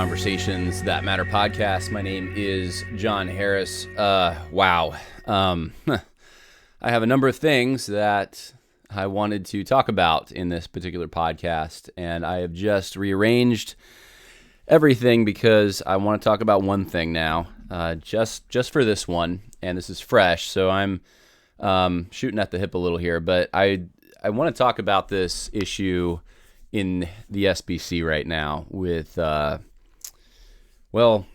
Conversations That Matter podcast. My name is John Harris. Wow. I have a number of things that I wanted to talk about in this particular podcast, and I have just rearranged everything because I want to talk about one thing now, just for this one, and this is fresh, so I'm shooting at the hip a little here, but I want to talk about this issue in the SBC right now with,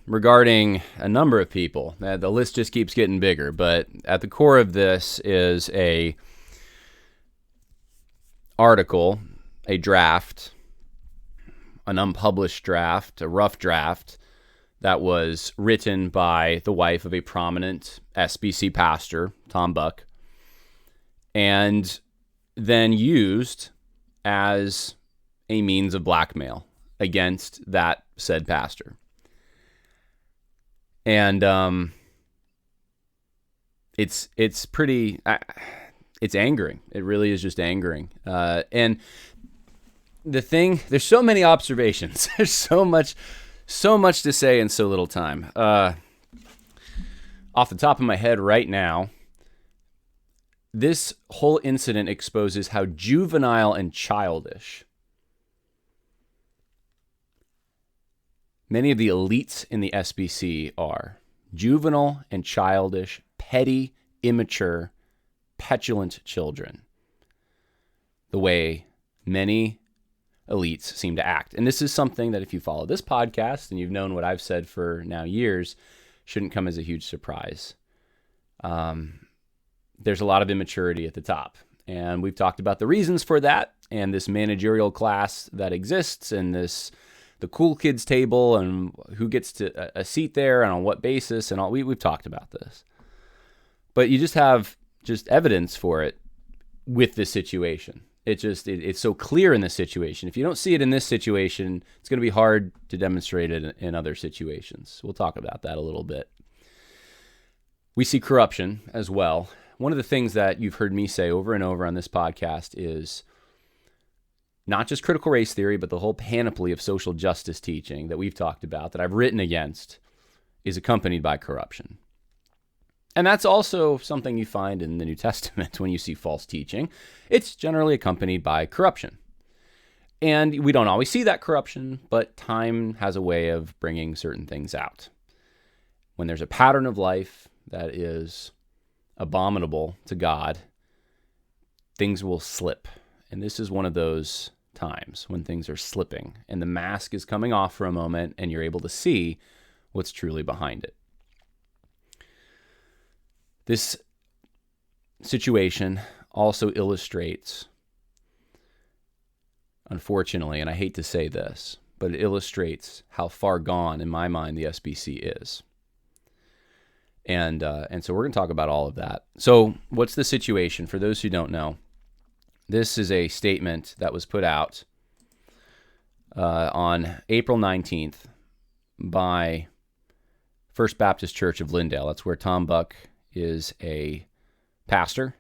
regarding a number of people. The list just keeps getting bigger, but at the core of this is a article, a draft, an unpublished draft, a rough draft that was written by the wife of a prominent SBC pastor, Tom Buck, and then used as a means of blackmail against that said pastor. And it's pretty, it's angering. It really is just angering. And the thing, there's so many observations. There's so much to say in so little time. Off the top of my head right now, this whole incident exposes how juvenile and childish many of the elites in the SBC are. Juvenile and childish, petty, immature, petulant children. The way many elites seem to act. And this is something that if you follow this podcast and you've known what I've said for now years, shouldn't come as a huge surprise. There's a lot of immaturity at the top. And we've talked about the reasons for that and this managerial class that exists and the cool kids table and who gets to a seat there and on what basis and all. We've talked about this. But you just have evidence for it with this situation. It's so clear in this situation. If you don't see it in this situation, it's going to be hard to demonstrate it in other situations. We'll talk about that a little bit. We see corruption as well. One of the things that you've heard me say over and over on this podcast is not just critical race theory, but the whole panoply of social justice teaching that we've talked about, that I've written against, is accompanied by corruption. And that's also something you find in the New Testament when you see false teaching. It's generally accompanied by corruption. And we don't always see that corruption, but time has a way of bringing certain things out. When there's a pattern of life that is abominable to God, things will slip. And this is one of those times when things are slipping and the mask is coming off for a moment and you're able to see what's truly behind it. This situation also illustrates, unfortunately, and I hate to say this, but it illustrates how far gone, in my mind, the SBC is. And so we're going to talk about all of that. So what's the situation? For those who don't know, this is a statement that was put out on April 19th by First Baptist Church of Lindale. That's where Tom Buck is a pastor.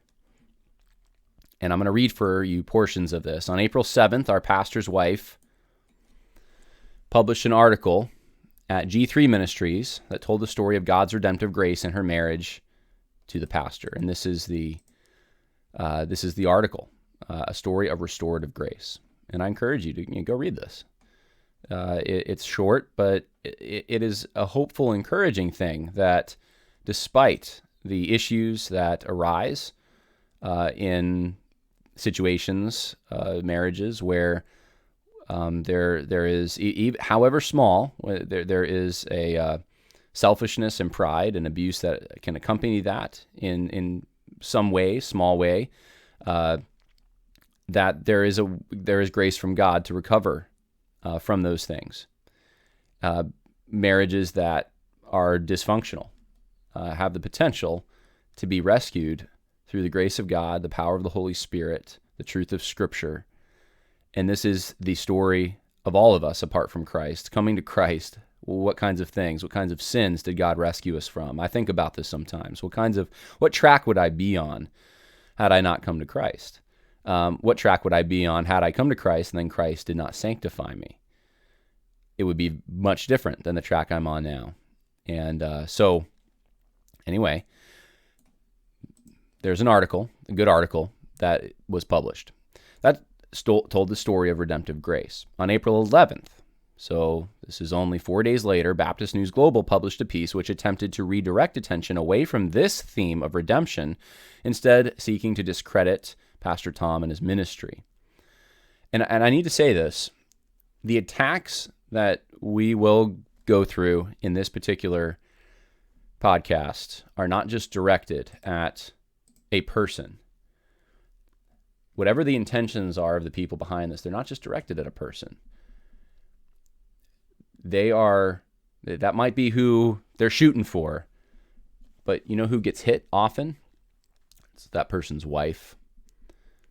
And I'm going to read for you portions of this. On April 7th, our pastor's wife published an article at G3 Ministries that told the story of God's redemptive grace in her marriage to the pastor. And this is the article. A story of restorative grace. And I encourage you to go read this. It's short, but it is a hopeful, encouraging thing that despite the issues that arise in situations, marriages, where there is, however small, there is a selfishness and pride and abuse that can accompany that in some way, small way, that there is grace from God to recover from those things. Marriages that are dysfunctional have the potential to be rescued through the grace of God, the power of the Holy Spirit, the truth of Scripture. And this is the story of all of us apart from Christ. Coming to Christ, what kinds of things, what kinds of sins did God rescue us from? I think about this sometimes. What track would I be on had I not come to Christ? What track would I be on had I come to Christ and then Christ did not sanctify me? it would be much different than the track I'm on now. And so anyway, there's an article, a good article, that was published that told the story of redemptive grace. On April 11th, so this is only 4 days later, Baptist News Global published a piece which attempted to redirect attention away from this theme of redemption, instead seeking to discredit Pastor Tom and his ministry. And I need to say this, the attacks that we will go through in this particular podcast are not just directed at a person. Whatever the intentions are of the people behind this, they're not just directed at a person. That might be who they're shooting for, but you know who gets hit often? It's that person's wife.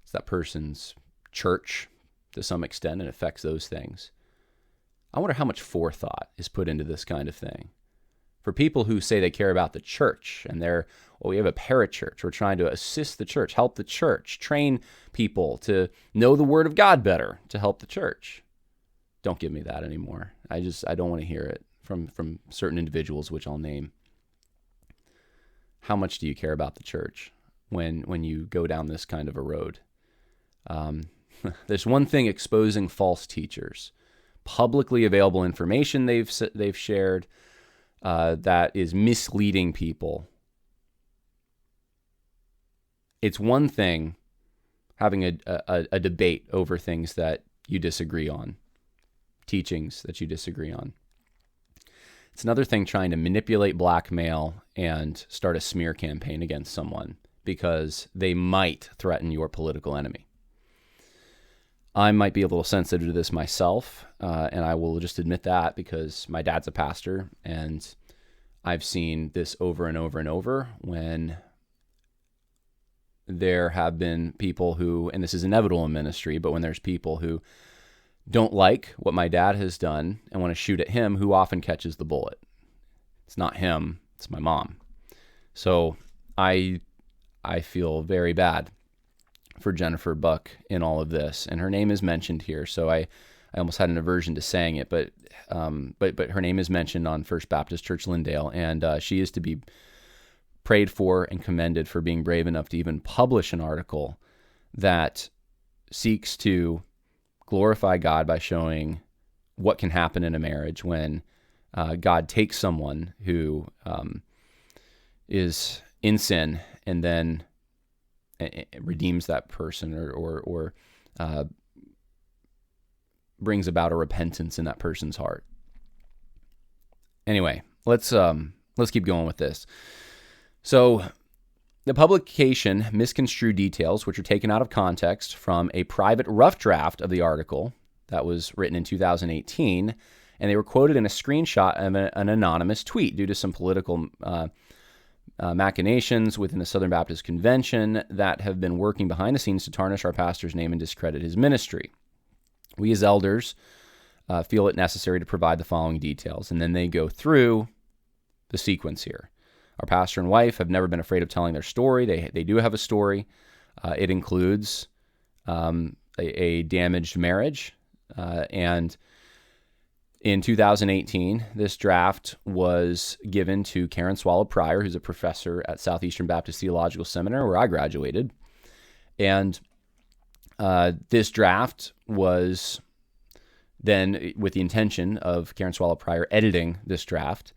It's that person's church to some extent, and affects those things. I wonder how much forethought is put into this kind of thing. For people who say they care about the church and we have a parachurch, we're trying to assist the church, help the church, train people to know the word of God better to help the church. Don't give me that anymore. I don't want to hear it from certain individuals, which I'll name. How much do you care about the church when you go down this kind of a road? There's one thing exposing false teachers, publicly available information they've shared that is misleading people. It's one thing having a debate over things that you disagree on, teachings that you disagree on. It's another thing trying to manipulate, blackmail, and start a smear campaign against someone because they might threaten your political enemy. I might be a little sensitive to this myself, and I will just admit that because my dad's a pastor, and I've seen this over and over and over when there have been people who, and this is inevitable in ministry, but when there's people who don't like what my dad has done and want to shoot at him, who often catches the bullet. It's not him, it's my mom. So I feel very bad for Jennifer Buck in all of this, and her name is mentioned here. So I almost had an aversion to saying it, but her name is mentioned on First Baptist Church Lindale, and she is to be prayed for and commended for being brave enough to even publish an article that seeks to glorify God by showing what can happen in a marriage when God takes someone who is in sin and then redeems that person or brings about a repentance in that person's heart. Anyway, let's keep going with this. So the publication misconstrued details which are taken out of context from a private rough draft of the article that was written in 2018, and they were quoted in a screenshot of an anonymous tweet due to some political machinations within the Southern Baptist Convention that have been working behind the scenes to tarnish our pastor's name and discredit his ministry. We as elders feel it necessary to provide the following details, and then they go through the sequence here. Our pastor and wife have never been afraid of telling their story. They do have a story. It includes a damaged marriage. And in 2018, this draft was given to Karen Swallow Pryor, who's a professor at Southeastern Baptist Theological Seminary, where I graduated. And this draft was then, with the intention of Karen Swallow Pryor editing this draft,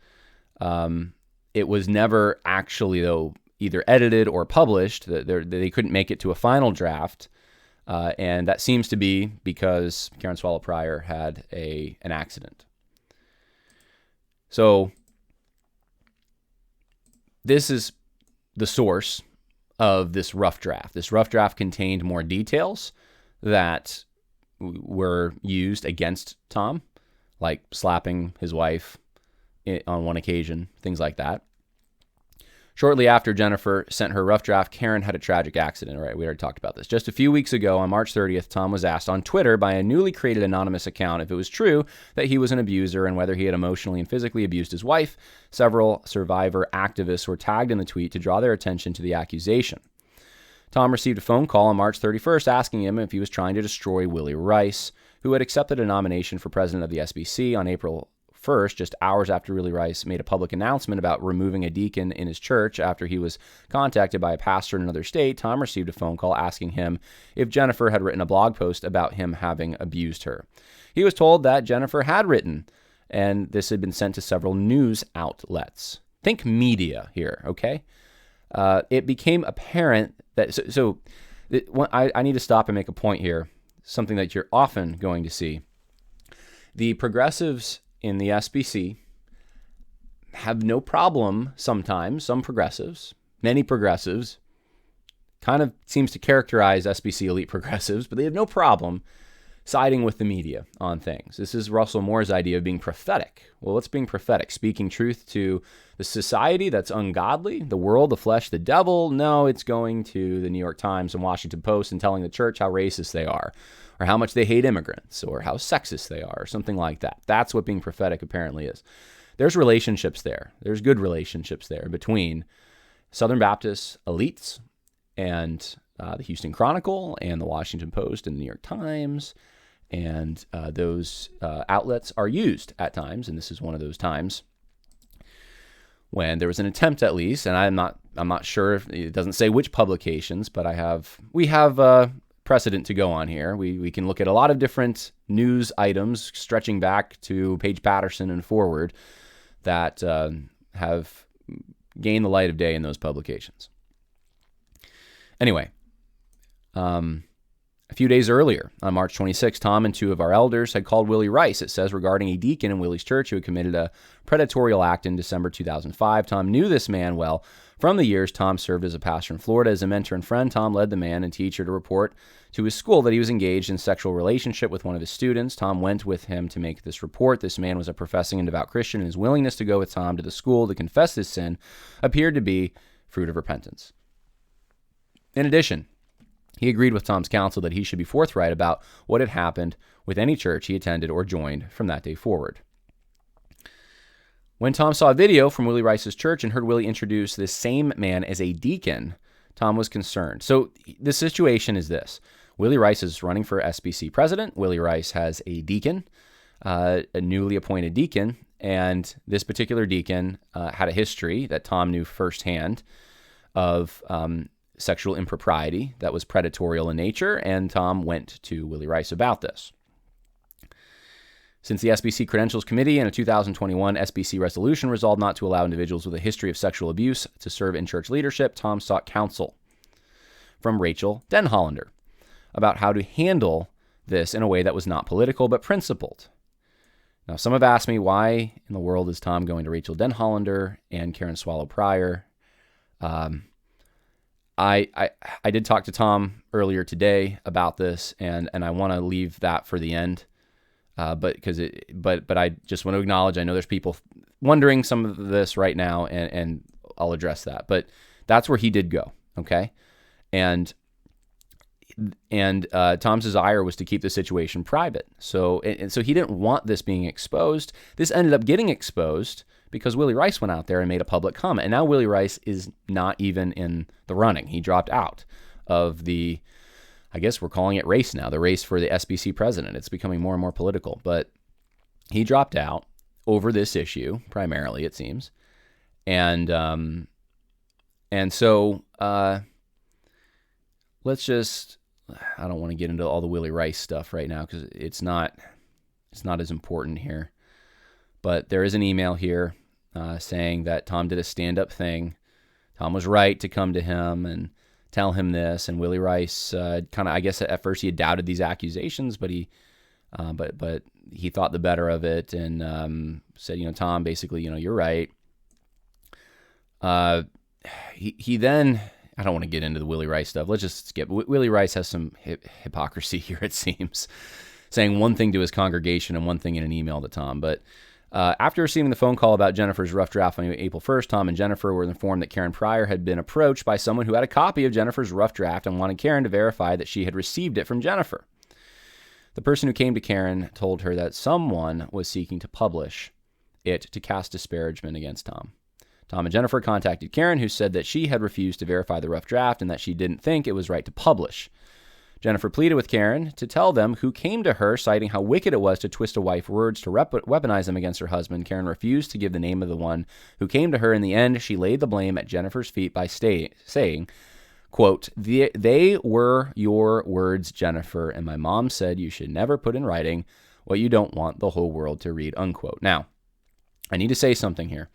it was never actually, though, either edited or published. They couldn't make it to a final draft, and that seems to be because Karen Swallow Pryor had an accident. So this is the source of this rough draft. This rough draft contained more details that were used against Tom, like slapping his wife on one occasion, things like that. Shortly after Jennifer sent her rough draft, Karen had a tragic accident, right? We already talked about this. Just a few weeks ago, on March 30th, Tom was asked on Twitter by a newly created anonymous account if it was true that he was an abuser and whether he had emotionally and physically abused his wife. Several survivor activists were tagged in the tweet to draw their attention to the accusation. Tom received a phone call on March 31st asking him if he was trying to destroy Willie Rice, who had accepted a nomination for president of the SBC on April 1st, just hours after Willie Rice made a public announcement about removing a deacon in his church after he was contacted by a pastor in another state. Tom received a phone call asking him if Jennifer had written a blog post about him having abused her. He was told that Jennifer had written, and this had been sent to several news outlets. Think media here, okay? It became apparent that... I need to stop and make a point here, something that you're often going to see. The progressives in the SBC have no problem sometimes, many progressives, kind of seems to characterize SBC elite progressives, but they have no problem siding with the media on things. This is Russell Moore's idea of being prophetic. Well, what's being prophetic? Speaking truth to the society that's ungodly, the world, the flesh, the devil? No, it's going to the New York Times and Washington Post and telling the church how racist they are, or how much they hate immigrants, or how sexist they are, or something like that. That's what being prophetic apparently is. There's relationships there. There's good relationships there between Southern Baptist elites and the Houston Chronicle and the Washington Post and the New York Times. And those outlets are used at times, and this is one of those times when there was an attempt, at least, and I'm not sure if it doesn't say which publications, but we have precedent to go on here. We can look at a lot of different news items stretching back to Paige Patterson and forward that have gained the light of day in those publications. Anyway, a few days earlier, on March 26, Tom and two of our elders had called Willie Rice, it says, regarding a deacon in Willie's church who had committed a predatorial act in December 2005. Tom knew this man well. From the years Tom served as a pastor in Florida. As a mentor and friend, Tom led the man and teacher to report to his school that he was engaged in sexual relationship with one of his students. Tom went with him to make this report. This man was a professing and devout Christian, and his willingness to go with Tom to the school to confess his sin appeared to be fruit of repentance. In addition, he agreed with Tom's counsel that he should be forthright about what had happened with any church he attended or joined from that day forward. When Tom saw a video from Willie Rice's church and heard Willie introduce this same man as a deacon, Tom was concerned. So the situation is this. Willie Rice is running for SBC president. Willie Rice has a deacon, a newly appointed deacon, and this particular deacon had a history that Tom knew firsthand of sexual impropriety that was predatorial in nature, and Tom went to Willie Rice about this. Since the SBC Credentials Committee and a 2021 SBC resolution resolved not to allow individuals with a history of sexual abuse to serve in church leadership, Tom sought counsel from Rachel Denhollander about how to handle this in a way that was not political but principled. Now, some have asked me, why in the world is Tom going to Rachel Denhollander and Karen Swallow Pryor? I did talk to Tom earlier today about this, and I want to leave that for the end, but I just want to acknowledge, I know there's people wondering some of this right now, and I'll address that. But that's where he did go, okay? And Tom's desire was to keep the situation private. So he didn't want this being exposed. This ended up getting exposed because Willie Rice went out there and made a public comment. And now Willie Rice is not even in the running. He dropped out of the, I guess we're calling it race now, the race for the SBC president. It's becoming more and more political. But he dropped out over this issue, primarily, it seems. And so let's just, I don't want to get into all the Willie Rice stuff right now because it's not as important here. But there is an email here saying that Tom did a stand-up thing. Tom was right to come to him and tell him this. And Willie Rice kind of, I guess at first he had doubted these accusations, but he thought the better of it and said, Tom, basically, you're right. He then, I don't want to get into the Willie Rice stuff. Let's just skip. Willie Rice has some hypocrisy here, it seems, saying one thing to his congregation and one thing in an email to Tom. But after receiving the phone call about Jennifer's rough draft on April 1st, Tom and Jennifer were informed that Karen Pryor had been approached by someone who had a copy of Jennifer's rough draft and wanted Karen to verify that she had received it from Jennifer. The person who came to Karen told her that someone was seeking to publish it to cast disparagement against Tom. Tom and Jennifer contacted Karen, who said that she had refused to verify the rough draft and that she didn't think it was right to publish. Jennifer pleaded with Karen to tell them who came to her, citing how wicked it was to twist a wife's words to weaponize them against her husband. Karen refused to give the name of the one who came to her. In the end, she laid the blame at Jennifer's feet by saying, quote, they were your words, Jennifer, and my mom said you should never put in writing what you don't want the whole world to read, unquote. Now, I need to say something here.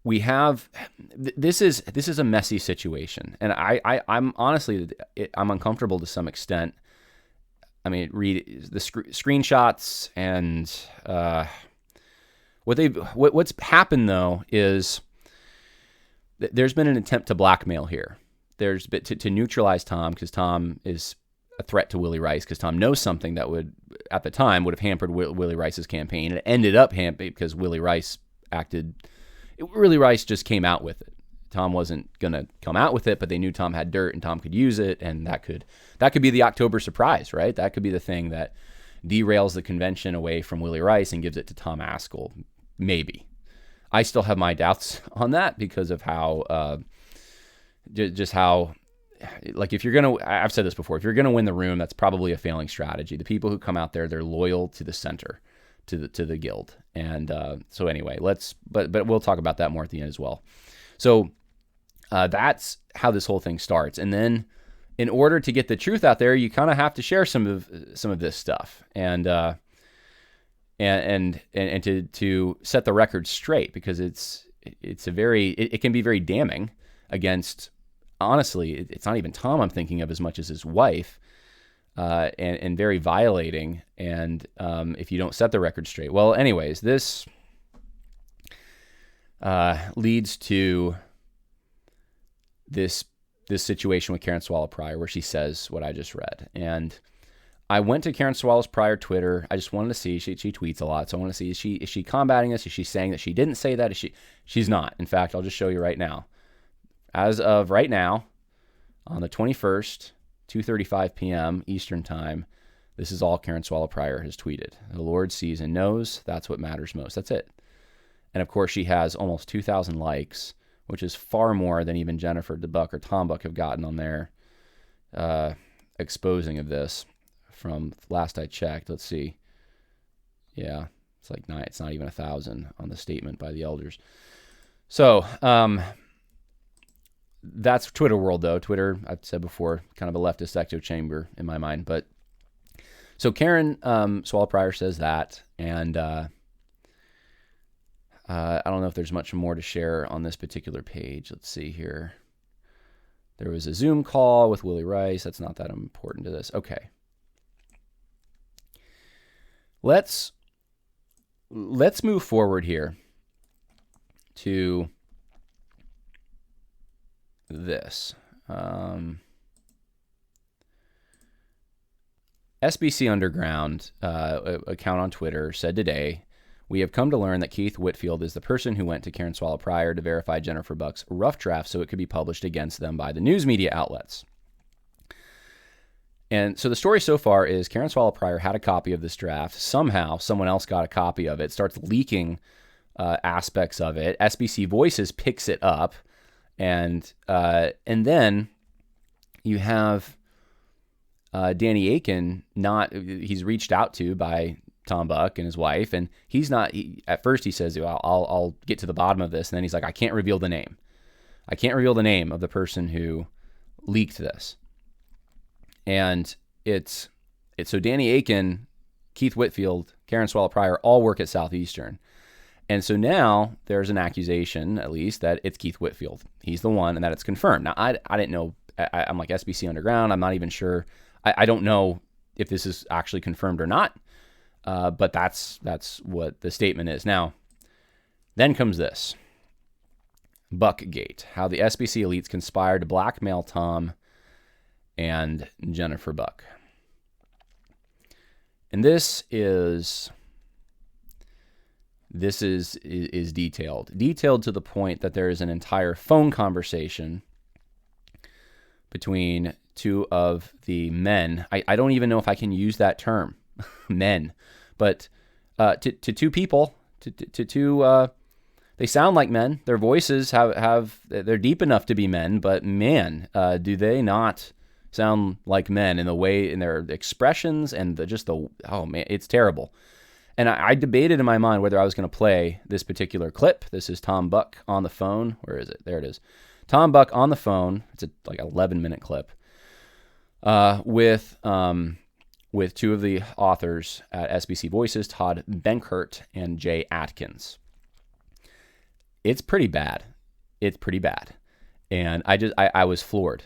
We have, this is a messy situation, and I'm honestly, I'm uncomfortable to some extent. I mean, read the screenshots and what's happened though is there's been an attempt to blackmail here. There's been to neutralize Tom, because Tom is a threat to Willie Rice, because Tom knows something that would, at the time, would have hampered Willie Rice's campaign. It ended up hampered because Willie Rice just came out with it. Tom wasn't going to come out with it, but they knew Tom had dirt and Tom could use it, and that could be the October surprise, right? That could be the thing that derails the convention away from Willie Rice and gives it to Tom Askell, maybe. I still have my doubts on that because of how, just how, like, if you're going to, I've said this before, if you're going to win the room, that's probably a failing strategy. The people who come out there, they're loyal to the center, to the guild. And so anyway, but we'll talk about that more at the end as well. So that's how this whole thing starts. And then in order to get the truth out there, you kind of have to share some of this stuff and to set the record straight, because it can be very damning against, honestly, it's not even Tom I'm thinking of as much as his wife, and very violating. And if you don't set the record straight, well, anyways, this leads to this situation with Karen Swallow Prior, where she says what I just read. And I went to Karen Swallow Prior Twitter. I just wanted to see, she tweets a lot, so I want to see, is she combating this? Is she saying that she didn't say that? She's not. In fact, I'll just show you right now. As of right now, on the 21st, 2:35 p.m. Eastern Time, this is all Karen Swallow Prior has tweeted. The Lord sees and knows. That's what matters most. That's it. And of course, she has almost 2,000 likes, which is far more than even Jennifer DeBuck or Tom Buck have gotten on their exposing of this. From last I checked, let's see. Yeah, it's not even 1,000 on the statement by the elders. So that's Twitter world, though. Twitter, I've said before, kind of a leftist echo chamber in my mind. But so Karen Swallow Prior says that, and I don't know if there's much more to share on this particular page. Let's see here. There was a Zoom call with Willie Rice. That's not that important to this. Okay. Let's move forward here to this. SBC Underground account on Twitter said today, we have come to learn that Keith Whitfield is the person who went to Karen Swallow Prior to verify Jennifer Buck's rough draft so it could be published against them by the news media outlets. And so the story so far is Karen Swallow Prior had a copy of this draft. Somehow, someone else got a copy of it, starts leaking aspects of it. SBC Voices picks it up, and then you have Danny Aiken. He's reached out to by Tom Buck and his wife, and he's not. At first, he says, well, "I'll get to the bottom of this," and then he's like, "I can't reveal the name. I can't reveal the name of the person who leaked this." And it's so Danny Aiken, Keith Whitfield, Karen Swallow Prior all work at Southeastern. And so now there's an accusation, at least, that it's Keith Whitfield. He's the one, and that it's confirmed. Now, I didn't know. I'm like SBC Underground. I'm not even sure. I don't know if this is actually confirmed or not. But that's what the statement is. Now, then comes this. Buckgate. How the SBC elites conspired to blackmail Tom and Jennifer Buck. And this is detailed to the point that there is an entire phone conversation between two of the men. I don't even know if I can use that term, men, but to two people, to two. They sound like men. Their voices they're deep enough to be men, but man, do they not sound like men in the way, in their expressions, and oh man, it's terrible. And I debated in my mind whether I was going to play this particular clip. This is Tom Buck on the phone. Where is it? There it is. Tom Buck on the phone. It's like 11-minute clip with two of the authors at SBC Voices, Todd Benkert and Jay Atkins. It's pretty bad. It's pretty bad. And I was floored.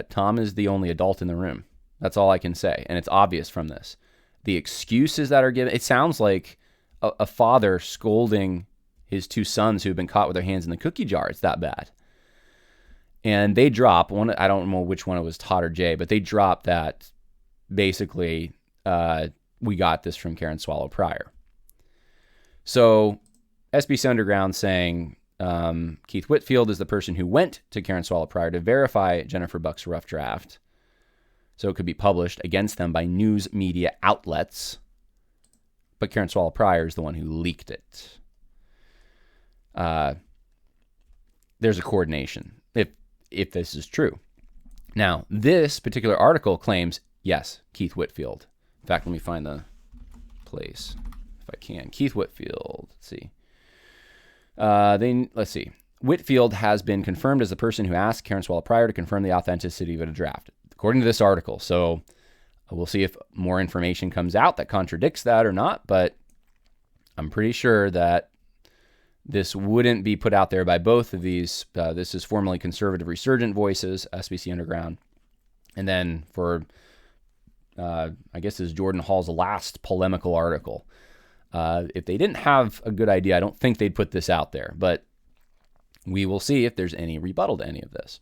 Tom is the only adult in the room. That's all I can say. And it's obvious from this. The excuses that are given, it sounds like a father scolding his two sons who've been caught with their hands in the cookie jar. It's that bad. And they drop one. I don't know which one it was, Todd or Jay, but they dropped that basically we got this from Karen Swallow Pryor. So SBC Underground saying Keith Whitfield is the person who went to Karen Swallow Pryor to verify Jennifer Buck's rough draft, so it could be published against them by news media outlets. But Karen Swallow Pryor is the one who leaked it. There's a coordination, if this is true. Now, this particular article claims, yes, Keith Whitfield. In fact, let me find the place, if I can. Keith Whitfield, let's see. Let's see. Whitfield has been confirmed as the person who asked Karen Swallow Pryor to confirm the authenticity of a draft, according to this article. So we'll see if more information comes out that contradicts that or not, but I'm pretty sure that this wouldn't be put out there by both of these. This is formerly Conservative Resurgent Voices, SBC Underground. And then for, I guess this is Jordan Hall's last polemical article. If they didn't have a good idea, I don't think they'd put this out there, but we will see if there's any rebuttal to any of this.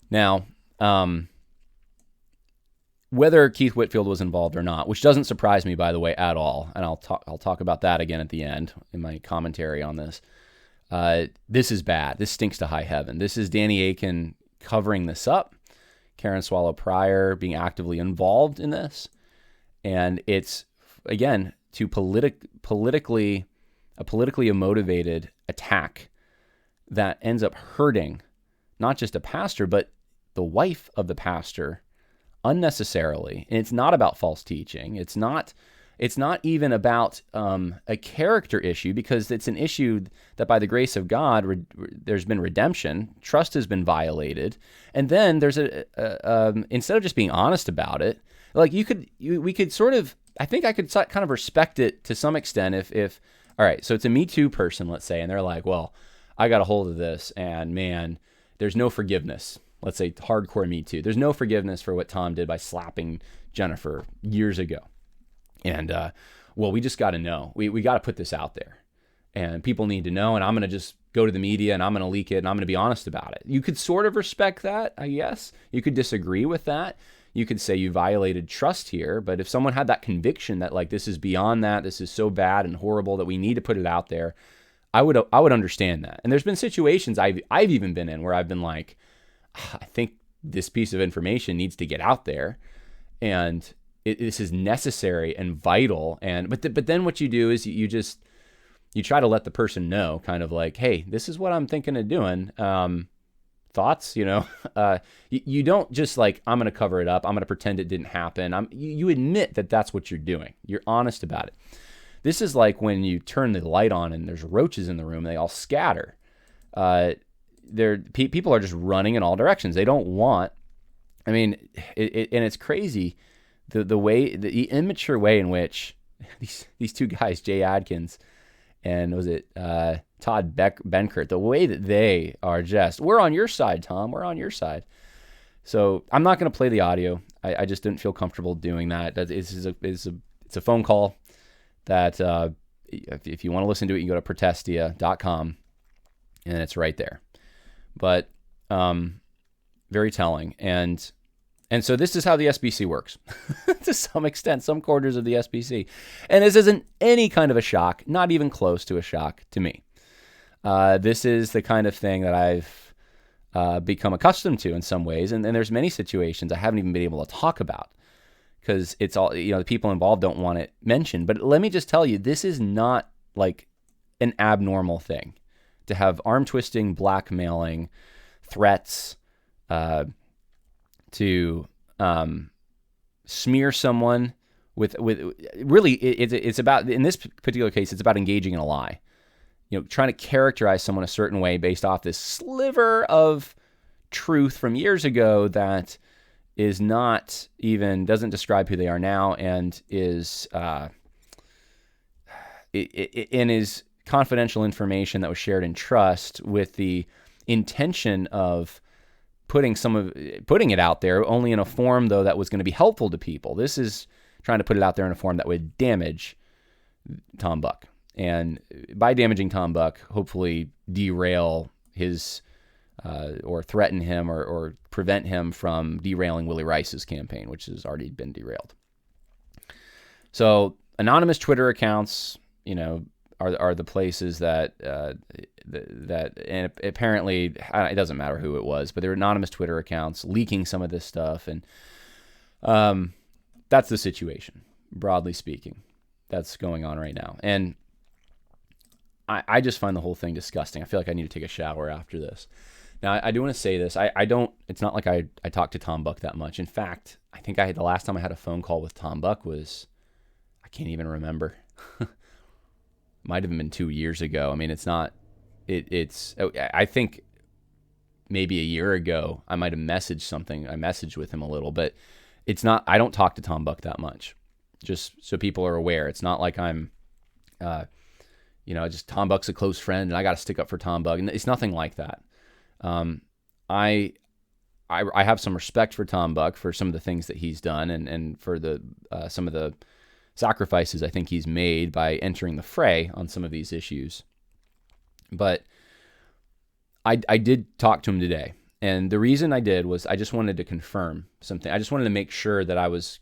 Now, whether Keith Whitfield was involved or not, which doesn't surprise me, by the way, at all, and I'll talk about that again at the end in my commentary on this. This is bad. This stinks to high heaven. This is Danny Akin covering this up, Karen Swallow Pryor being actively involved in this, and it's, again, to politically motivated attack that ends up hurting not just a pastor, but the wife of the pastor unnecessarily. And it's not about false teaching. It's not even about a character issue, because it's an issue that by the grace of God, there's been redemption, trust has been violated. And then there's instead of just being honest about it, like we could sort of, I think I could kind of respect it to some extent if all right, so it's a Me Too person, let's say, and they're like, well, I got a hold of this, and man, there's no forgiveness. Let's say hardcore Me Too. There's no forgiveness for what Tom did by slapping Jennifer years ago. And, well, we just got to know. We got to put this out there. And people need to know, and I'm going to just go to the media, and I'm going to leak it, and I'm going to be honest about it. You could sort of respect that, I guess. You could disagree with that. You could say you violated trust here, but if someone had that conviction that, like, this is beyond that, this is so bad and horrible that we need to put it out there, I would understand that. And there's been situations I've even been in where I've been like, I think this piece of information needs to get out there, and this is necessary and vital. And but then what you do is you try to let the person know, kind of like, hey, this is what I'm thinking of doing. Thoughts, you don't just like, I'm going to cover it up, I'm going to pretend it didn't happen. You admit that that's what you're doing. You're honest about it. This is like when you turn the light on and there's roaches in the room, they all scatter. People are just running in all directions. They don't want, I mean, and it's crazy the immature way in which these two guys, Jay Adkins and was it Todd Benkert, the way that they are just, we're on your side, Tom, we're on your side. So I'm not going to play the audio. I just didn't feel comfortable doing that. It's a phone call that if you want to listen to it, you can go to protestia.com and it's right there. But very telling. And so this is how the SBC works to some extent, some quarters of the SBC. And this isn't any kind of a shock, not even close to a shock to me. This is the kind of thing that I've become accustomed to in some ways. And there's many situations I haven't even been able to talk about because it's all, the people involved don't want it mentioned. But let me just tell you, this is not like an abnormal thing to have arm twisting, blackmailing, threats, to smear someone with really it's about, in this particular case, it's about engaging in a lie. Trying to characterize someone a certain way based off this sliver of truth from years ago that is not even, doesn't describe who they are now, and is is confidential information that was shared in trust with the intention of putting it out there, only in a form though that was going to be helpful to people. This is trying to put it out there in a form that would damage Tom Buck. And by damaging Tom Buck, hopefully derail his, or threaten him, or prevent him from derailing Willie Rice's campaign, which has already been derailed. So anonymous Twitter accounts, are the places that and apparently it doesn't matter who it was, but they're anonymous Twitter accounts leaking some of this stuff, and that's the situation, broadly speaking, that's going on right now. And I just find the whole thing disgusting. I feel like I need to take a shower after this. Now, I do want to say this. I don't, it's not like I talked to Tom Buck that much. In fact, I think the last time I had a phone call with Tom Buck was, I can't even remember. Might have been 2 years ago. I mean, it's not, I think maybe a year ago, I might have messaged something. I messaged with him a little, but it's not, I don't talk to Tom Buck that much. Just so people are aware. It's not like I'm, just Tom Buck's a close friend and I got to stick up for Tom Buck. And it's nothing like that. I have some respect for Tom Buck for some of the things that he's done, and for the some of the sacrifices I think he's made by entering the fray on some of these issues. But I did talk to him today, and the reason I did was I just wanted to confirm something. I just wanted to make sure that I was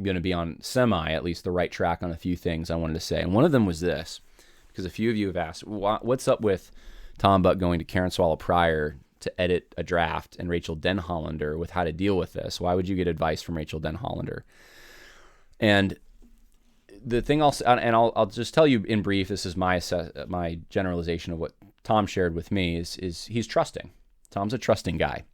going to be on at least the right track on a few things I wanted to say. And one of them was this, because a few of you have asked, what's up with Tom Buck going to Karen Swallow Prior to edit a draft, and Rachel Denhollander with how to deal with this? Why would you get advice from Rachel Denhollander? And the thing I'll just tell you in brief, this is my generalization of what Tom shared with me, is he's trusting. Tom's a trusting guy.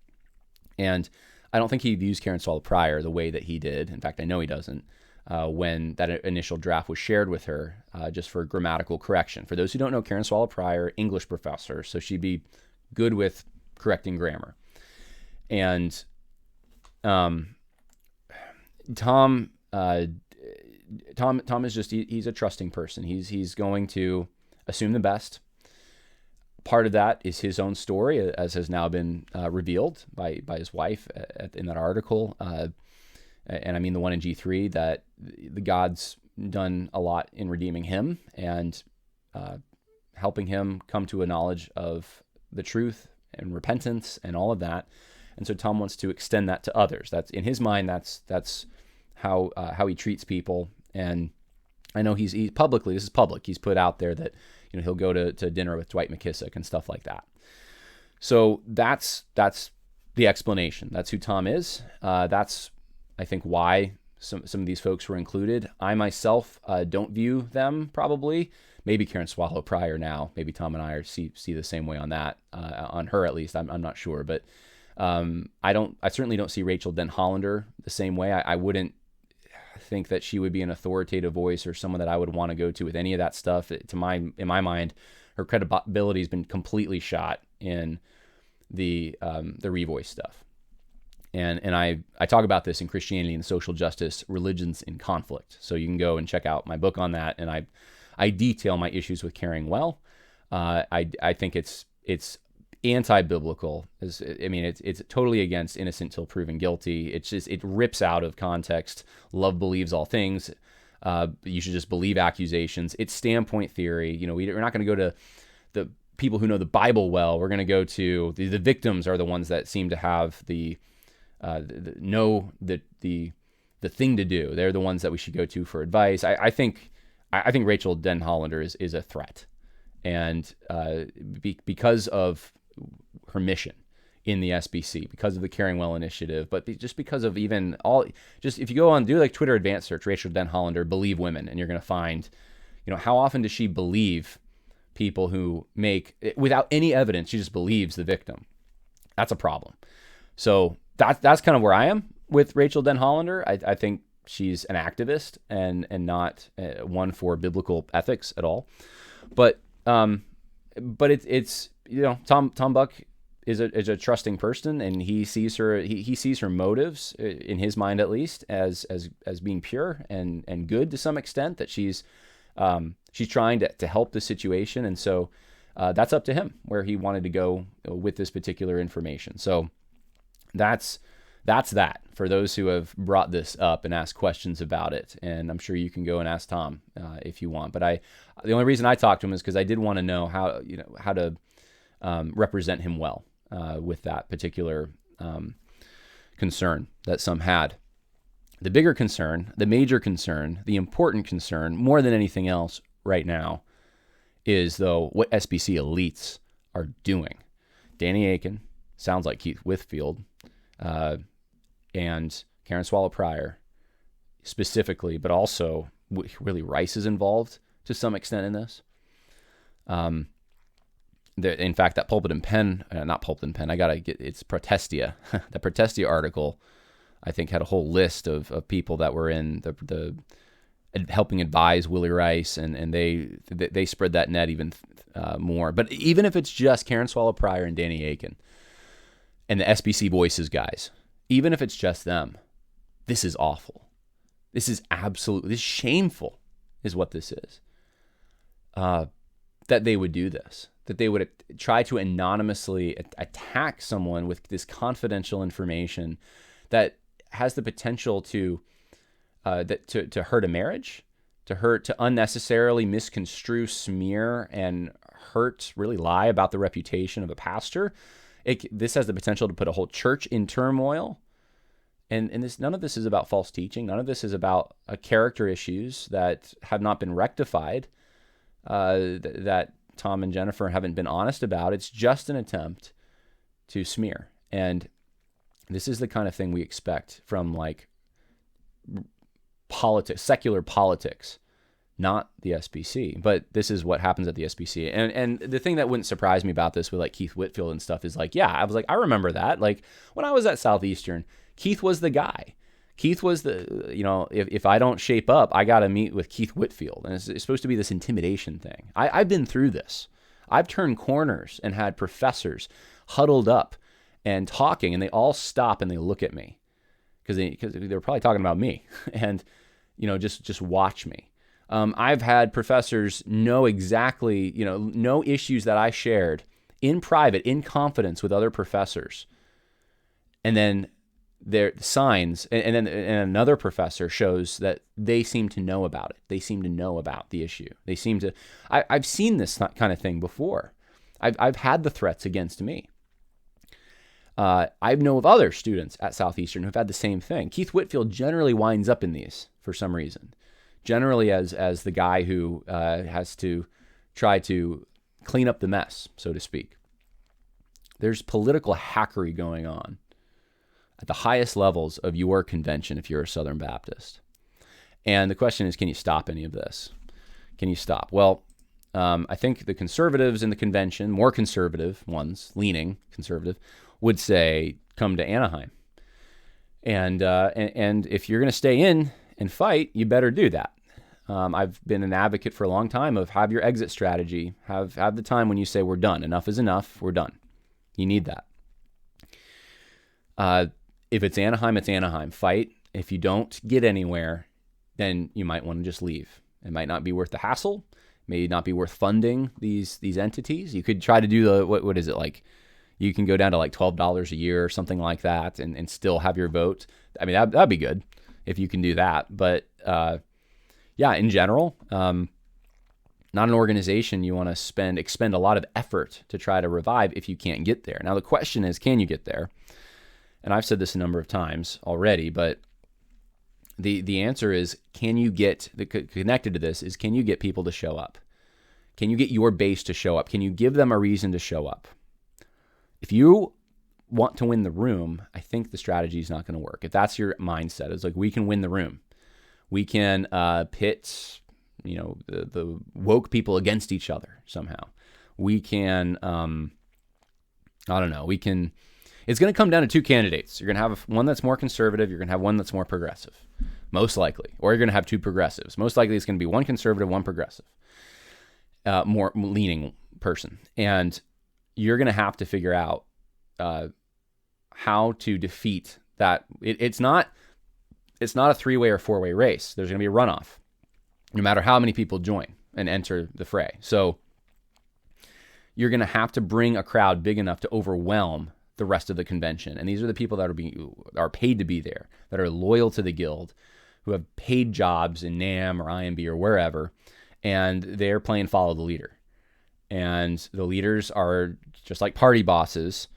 And I don't think he views Karen Swallow Prior the way that he did. In fact, I know he doesn't. When that initial draft was shared with her, just for grammatical correction. For those who don't know, Karen Swallow Prior, English professor, so she'd be good with correcting grammar. And Tom is just, he's a trusting person. He's going to assume the best. Part of that is his own story, as has now been revealed by his wife in that article. And I mean the one in G3, that the God's done a lot in redeeming him and helping him come to a knowledge of the truth and repentance and all of that. And so Tom wants to extend that to others. That's, in his mind, that's how he treats people. And I know he's publicly, this is public, he's put out there that he'll go to dinner with Dwight McKissick and stuff like that. So that's the explanation. That's who Tom is. That's, I think, why some of these folks were included. I myself don't view them, probably. Maybe Karen Swallow Prior now. Maybe Tom and I see the same way on that. On her, at least. I'm not sure. But I certainly don't see Rachel Denhollander the same way. I wouldn't think that she would be an authoritative voice or someone that I would want to go to with any of that stuff. In my mind, her credibility has been completely shot in the Revoice stuff. And I talk about this in Christianity and Social Justice, Religions in Conflict. So you can go and check out my book on that. And I detail my issues with caring well. I think it's anti-biblical. It's totally against innocent till proven guilty. It rips out of context. Love believes all things. You should just believe accusations. It's standpoint theory. We're not going to go to the people who know the Bible well. We're going to go to the victims are the ones that seem to have the thing to do. They're the ones that we should go to for advice. I think Rachel Denhollander is a threat, and because of her mission in the SBC, because of the Caring Well initiative, but just because of if you go on, do like Twitter advanced search, Rachel Denhollander, believe women, and you're going to find, how often does she believe people who make, without any evidence, she just believes the victim. That's a problem. So that's kind of where I am with Rachel Den Hollander. I think she's an activist and not one for biblical ethics at all. But it's Tom Buck is a trusting person, and he sees her motives, in his mind at least, as being pure and good to some extent, that she's trying to help the situation. And so that's up to him where he wanted to go with this particular information. So that's that for those who have brought this up and asked questions about it. And I'm sure you can go and ask Tom if you want. But the only reason I talked to him is because I did want to know how to represent him well with that particular concern that some had. The bigger concern, the major concern, the important concern, more than anything else right now, is though what SBC elites are doing. Danny Aiken, sounds like Keith Whitfield, and Karen Swallow Pryor specifically, but also really Rice is involved to some extent in this. In fact, that Pulpit and Pen, not Pulpit and Pen, it's Protestia. The Protestia article, I think, had a whole list of people that were in the helping advise Willie Rice, and they spread that net even more. But even if it's just Karen Swallow Pryor and Danny Aiken and the SBC Voices guys, even if it's just them, this is awful. This is shameful is what this is. That they would do this, that they would try to anonymously attack someone with this confidential information that has the potential to hurt a marriage, to unnecessarily misconstrue, smear, and really lie about the reputation of a pastor. This has the potential to put a whole church in turmoil. And none of this is about false teaching. None of this is about character issues that have not been rectified, that Tom and Jennifer haven't been honest about. It's just an attempt to smear. And this is the kind of thing we expect from politics, secular politics, not the SBC. But this is what happens at the SBC. And the thing that wouldn't surprise me about this with Keith Whitfield and stuff is I remember that. When I was at Southeastern, Keith was the guy. Keith was if I don't shape up, I got to meet with Keith Whitfield. And it's supposed to be this intimidation thing. I've been through this. I've turned corners and had professors huddled up and talking, and they all stop and they look at me because they were probably talking about me and, just watch me. I've had professors know exactly, know issues that I shared in private, in confidence with other professors. And then their signs, and then another professor shows that they seem to know about it. They seem to know about the issue. They seem to. I've seen this kind of thing before. I've had the threats against me. I know of other students at Southeastern who've had the same thing. Keith Whitfield generally winds up in these for some reason. Generally as the guy who has to try to clean up the mess, so to speak. There's political hackery going on at the highest levels of your convention if you're a Southern Baptist. And the question is, can you stop any of this? Can you stop? Well, I think the conservatives in the convention, more conservative ones, leaning conservative, would say, come to Anaheim. And if you're going to stay in and fight, you better do that. I've been an advocate for a long time of have your exit strategy, have the time when you say we're done. Enough is enough. We're done. You need that. If it's Anaheim, fight. If you don't get anywhere, then you might want to just leave. It might not be worth the hassle. It may not be worth funding these entities. You could try to do what is it like? You can go down to $12 a year or something like that and still have your vote. I mean, that'd be good if you can do that. But in general, not an organization you want to expend a lot of effort to try to revive if you can't get there. Now, the question is, can you get there? And I've said this a number of times already, but the answer is, can you get, connected to this is, can you get people to show up? Can you get your base to show up? Can you give them a reason to show up? If you want to win the room, I think the strategy is not going to work. If that's your mindset, it's we can win the room. We can pit, the woke people against each other somehow. We can, we can. It's going to come down to two candidates. You're going to have one that's more conservative. You're going to have one that's more progressive, most likely. Or you're going to have two progressives. Most likely it's going to be one conservative, one progressive, more leaning person. And you're going to have to figure out how to defeat that. It's not a three-way or four-way race. There's going to be a runoff, no matter how many people join and enter the fray. So you're going to have to bring a crowd big enough to overwhelm the rest of the convention. And these are the people that are paid to be there, that are loyal to the guild, who have paid jobs in NAM or IMB or wherever, and they're playing follow the leader. And the leaders are just like party bosses.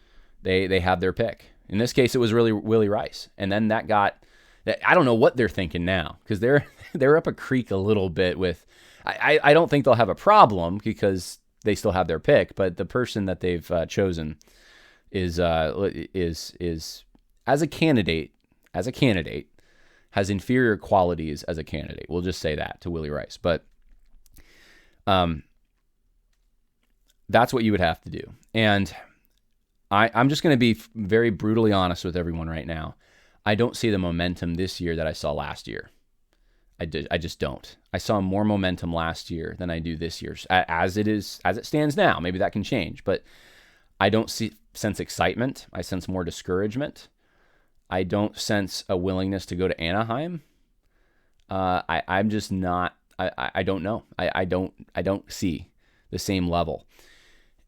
They have their pick. In this case, it was really Willie Rice. And then that got, I don't know what they're thinking now, because they're up a creek a little bit with, I don't think they'll have a problem because they still have their pick, but the person that they've chosen is as a candidate has inferior qualities as a candidate. We'll just say that to Willie Rice. But that's what you would have to do. And I'm just going to be very brutally honest with everyone right now. I don't see the momentum this year that I saw last year. I just don't. I saw more momentum last year than I do this year, as it stands now. Maybe that can change, but I don't sense excitement. I sense more discouragement. I don't sense a willingness to go to Anaheim. I'm just not. I don't know. I don't see the same level,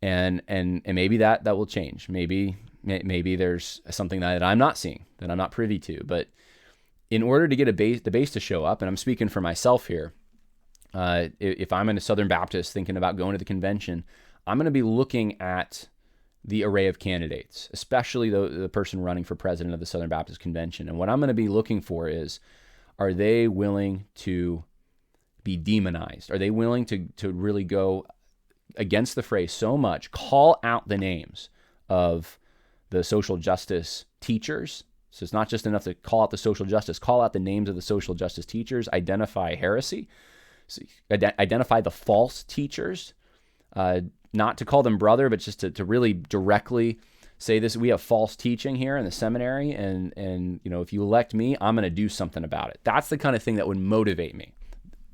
and maybe that will change. Maybe there's something that I'm not seeing, that I'm not privy to, but. In order to get the base to show up, and I'm speaking for myself here, if I'm in a Southern Baptist thinking about going to the convention, I'm going to be looking at the array of candidates, especially the person running for president of the Southern Baptist Convention. And what I'm going to be looking for is, are they willing to be demonized? Are they willing to really go against the fray so much, call out the names of the social justice teachers? So it's not just enough to call out the social justice, call out the names of the social justice teachers, identify heresy, identify the false teachers, not to call them brother, but just to really directly say this, we have false teaching here in the seminary, and if you elect me, I'm going to do something about it. That's the kind of thing that would motivate me.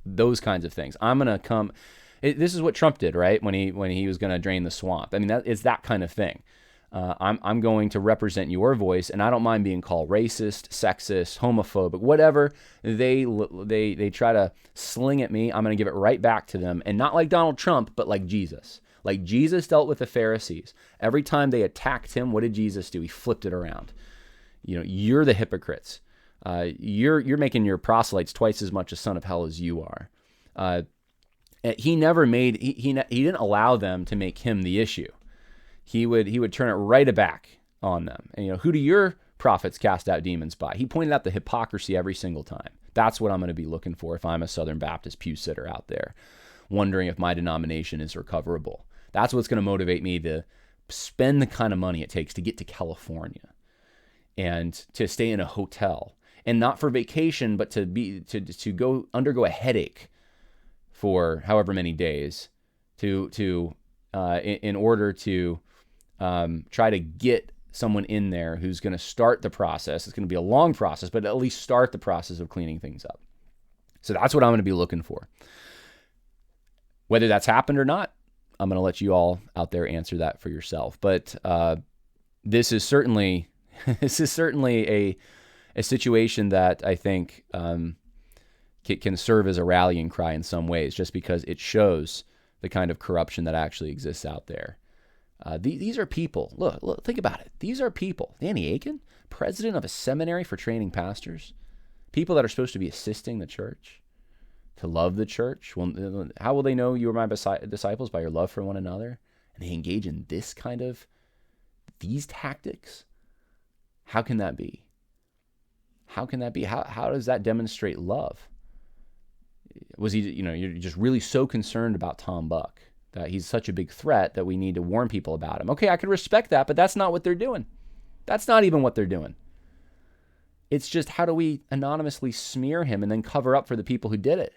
Those kinds of things. I'm going to come. This is what Trump did, right? When he was going to drain the swamp. I mean, it's that kind of thing. I'm going to represent your voice, and I don't mind being called racist, sexist, homophobic, whatever they try to sling at me. I'm going to give it right back to them, and not like Donald Trump, but like Jesus. Like Jesus dealt with the Pharisees. Every time they attacked him, what did Jesus do? He flipped it around. You're the hypocrites. You're making your proselytes twice as much a son of hell as you are. He never made he didn't allow them to make him the issue. He would turn it right back on them. And who do your prophets cast out demons by? He pointed out the hypocrisy every single time. That's what I'm going to be looking for if I'm a Southern Baptist pew sitter out there, wondering if my denomination is recoverable. That's what's going to motivate me to spend the kind of money it takes to get to California and to stay in a hotel, and not for vacation, but to go undergo a headache for however many days in order to try to get someone in there who's going to start the process. It's going to be a long process, but at least start the process of cleaning things up. So that's what I'm going to be looking for. Whether that's happened or not, I'm going to let you all out there answer that for yourself. But this is certainly a situation that I think can serve as a rallying cry in some ways, just because it shows the kind of corruption that actually exists out there. These are people. Look, think about it. These are people. Danny Aiken, president of a seminary for training pastors, people that are supposed to be assisting the church, to love the church. Well, how will they know you are my disciples? By your love for one another. And they engage in these tactics. How can that be? How can that be? How does that demonstrate love? Was he, you're just really so concerned about Tom Buck that he's such a big threat that we need to warn people about him. Okay, I can respect that, but that's not what they're doing. That's not even what they're doing. It's just, how do we anonymously smear him and then cover up for the people who did it?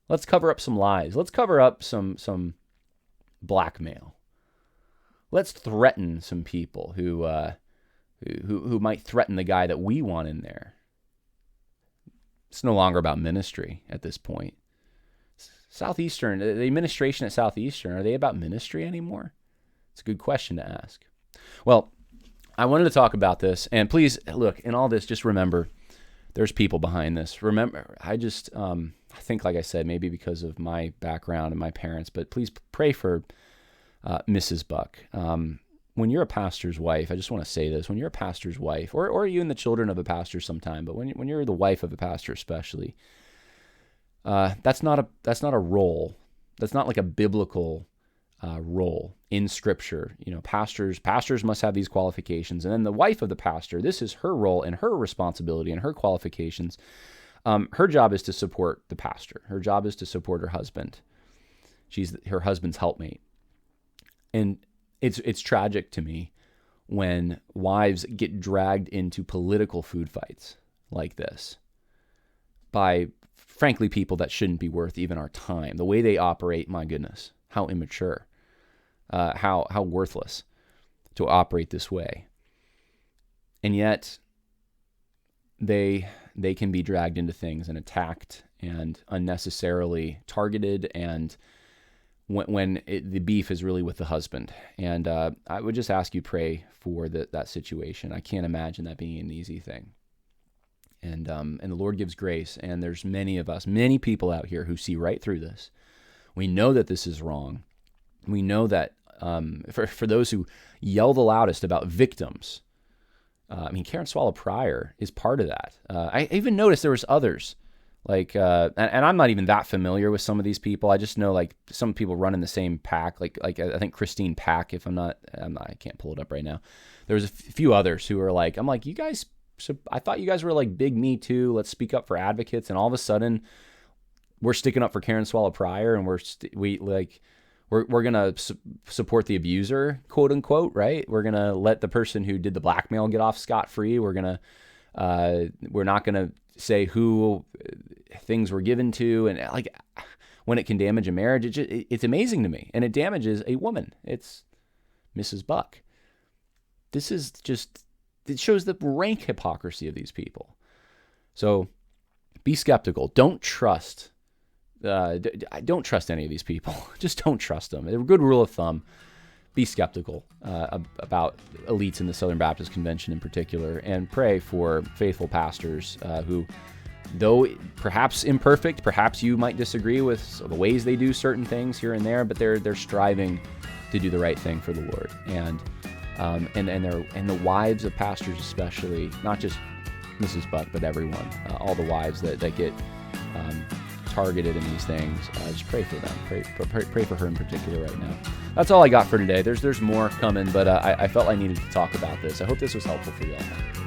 Let's cover up some lies. Let's cover up some blackmail. let's threaten some people who might threaten the guy that we want in there. It's no longer about ministry at this point. Southeastern, the administration at Southeastern, are they about ministry anymore? It's a good question to ask. Well, I wanted to talk about this, and please, look, in all this, just remember, there's people behind this. Remember, I think, like I said, maybe because of my background and my parents, but please pray for Mrs. Buck. When you're a pastor's wife, I just want to say this, when you're a pastor's wife, or even the children of a pastor sometime, but when you're the wife of a pastor especially, that's not a role. That's not like a biblical role in Scripture. Pastors must have these qualifications, and then the wife of the pastor, this is her role and her responsibility and her qualifications. Her job is to support the pastor. Her job is to support her husband. She's her husband's helpmate. And it's tragic to me when wives get dragged into political food fights like this by, frankly, people that shouldn't be worth even our time. The way they operate, my goodness, how immature, how worthless to operate this way. And yet they can be dragged into things and attacked and unnecessarily targeted, and when the beef is really with the husband. And I would just ask you pray for that situation. I can't imagine that being an easy thing. And the Lord gives grace, and there's many of us, many people out here who see right through this. We know that this is wrong. We know that for those who yell the loudest about victims, Karen Swallow Pryor is part of that. I even noticed there was others, and I'm not even that familiar with some of these people. I just know like some people run in the same pack, like I think Christine Pack, I can't pull it up right now. There was a few others who were like, I'm like, you guys, so I thought you guys were like big Me Too, let's speak up for advocates, and all of a sudden we're sticking up for Karen Swallow Pryor, and we're gonna support the abuser, quote unquote, right? We're gonna let the person who did the blackmail get off scot-free. We're not gonna say who things were given to, and like when it can damage a marriage, it's amazing to me, and it damages a woman. It's Mrs. Buck. This is just, it shows the rank hypocrisy of these people. So be skeptical. Don't trust any of these people. Just don't trust them. A good rule of thumb, be skeptical about elites in the Southern Baptist Convention in particular, and pray for faithful pastors who, though perhaps imperfect, perhaps you might disagree with the ways they do certain things here and there, but they're striving to do the right thing for the Lord. And the wives of pastors especially, not just Mrs. Buck, but everyone, all the wives that get targeted in these things, just pray for them. Pray for her in particular right now. That's all I got for today. There's more coming, but I felt I needed to talk about this. I hope this was helpful for you all.